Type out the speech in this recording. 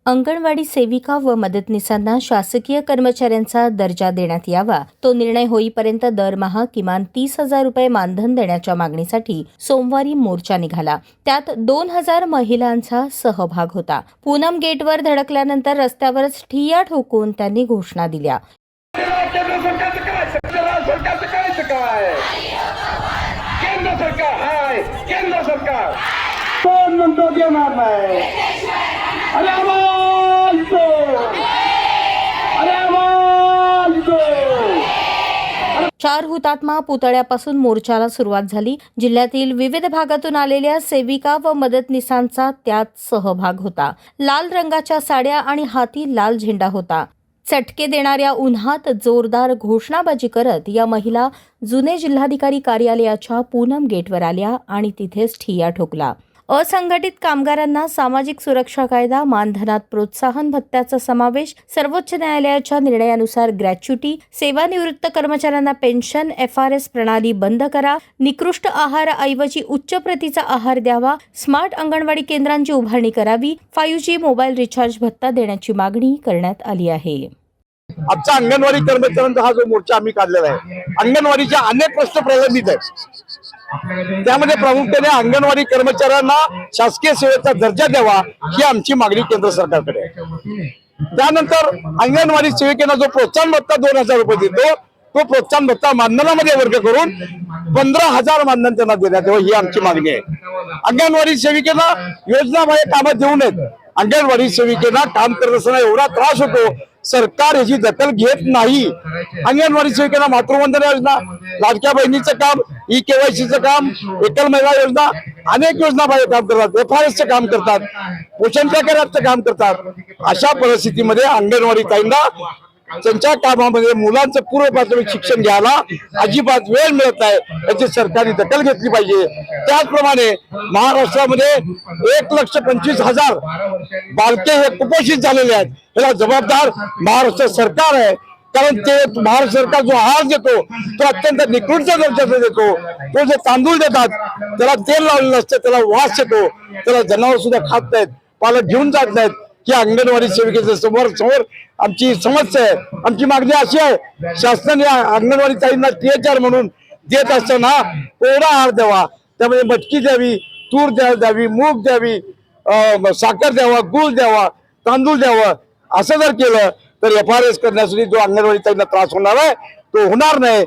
अंगणवाडी सेविका व मदतनीसांना शासकीय कर्मचाऱ्यांचा दर्जा देण्यात यावा, तो निर्णय होईपर्यंत दरमहा किमान 30,000 रुपये मानधन देण्याच्या मागणीसाठी सोमवारी मोर्चा निघाला. त्यात 2,000 महिलांचा सहभाग होता. पूनम गेटवर धडकल्यानंतर रस्त्यावरच ठिय्या ठोकून त्यांनी घोषणा दिल्या. कोण म्हणतो देणार नाही? अरे आवाज दो, अरे आवाज दो. 4 हुतात्मा पुतळ्यापासून मोर्चाला सुरुवात झाली. जिल्ह्यातील विविध भागातून आलेल्या सेविका व मदतनीसांचा त्यात सहभाग होता. लाल रंगाच्या साड्या आणि हाती लाल झेंडा होता. चटके देणाऱ्या उन्हात जोरदार घोषणाबाजी करत या महिला जुने जिल्हाधिकारी कार्यालयाच्या पूनम गेटवर आल्या आणि तिथेच ठिय्या ठोकला. असंघटित कामगारांना सामाजिक सुरक्षा कायदा, मानधनात प्रोत्साहन भत्त्याचा समावेश, सर्वोच्च न्यायालयाच्या निर्णयानुसार ग्रॅच्युटी, सेवानिवृत्त कर्मचाऱ्यांना पेन्शन, FRS प्रणाली बंद करा, निकृष्ट आहाराऐवजी उच्च प्रतीचा आहार द्यावा, स्मार्ट अंगणवाडी केंद्रांची उभारणी करावी, 5G मोबाईल रिचार्ज भत्ता देण्याची मागणी करण्यात आली आहे. आजचा अंगणवाडी कर्मचाऱ्यांचा हा जो मोर्चा आम्ही काढलेला आहे, अंगणवाडीचे अनेक प्रश्न प्रलंबित आहेत. त्यामध्ये प्रामुख्याने अंगणवाडी कर्मचाऱ्यांना शासकीय सेवेचा दर्जा द्यावा ही आमची मागणी केंद्र सरकारकडे आहे. त्यानंतर अंगणवाडी सेविकेला जो प्रोत्साहन भत्ता 2,000 रुपये देतो, तो प्रोत्साहन भत्ता मानधनामध्ये वर्ग करून 15,000 मानधन त्यांना देण्यात यावं ही आमची मागणी आहे. अंगणवाडी सेविकेला योजनाबाह्य कामं देऊ नयेत. अंगणवाडी सेविकेला काम करत असताना एवढा त्रास होतो, सरकार याची दखल घेत नाही. अंगणवाडी सेविकेला मातृवंदना योजना, लाडक्या बहिणीचं काम, KYCचं काम, एकल महिला योजना, अनेक योजना बाहेर काम करतात, FRSचं काम करतात, पोषण प्रकाराचं काम करतात. अशा परिस्थितीमध्ये अंगणवाडी ताईंना त्यांच्या कामामध्ये मुलांचं पूर्व प्राथमिक शिक्षण घ्यायला अजिबात वेळ मिळत नाही. याची सरकारने दखल घेतली पाहिजे. त्याचप्रमाणे महाराष्ट्रामध्ये 1,25,000 बालके हे कुपोषित झालेले आहेत. याला जबाबदार महाराष्ट्र सरकार आहे. कारण ते महाराष्ट्र सरकार जो आहार देतो तो अत्यंत निकृष्ट दर्जाचा देतो. तो जे तांदूळ देतात त्याला तेल लावलेलं असतं, त्याला वास येतो, त्याला जनावर सुद्धा खात नाहीत, पालक घेऊन जात नाहीत. ही अंगणवाडी सेविकेच्या समोर आमची समस्या आहे. आमची मागणी अशी आहे, शासनाने अंगणवाडी ताईंना THR म्हणून देत असताना कोरडा आहार द्यावा. त्यामध्ये मटकी द्यावी, तूर द्यावी, मूग द्यावी, साखर द्यावा, गूळ द्यावा, तांदूळ द्यावं. असं जर केलं तर FRS करण्यासाठी जो अंगणवाडी ताईंना त्रास होणार आहे तो होणार नाही.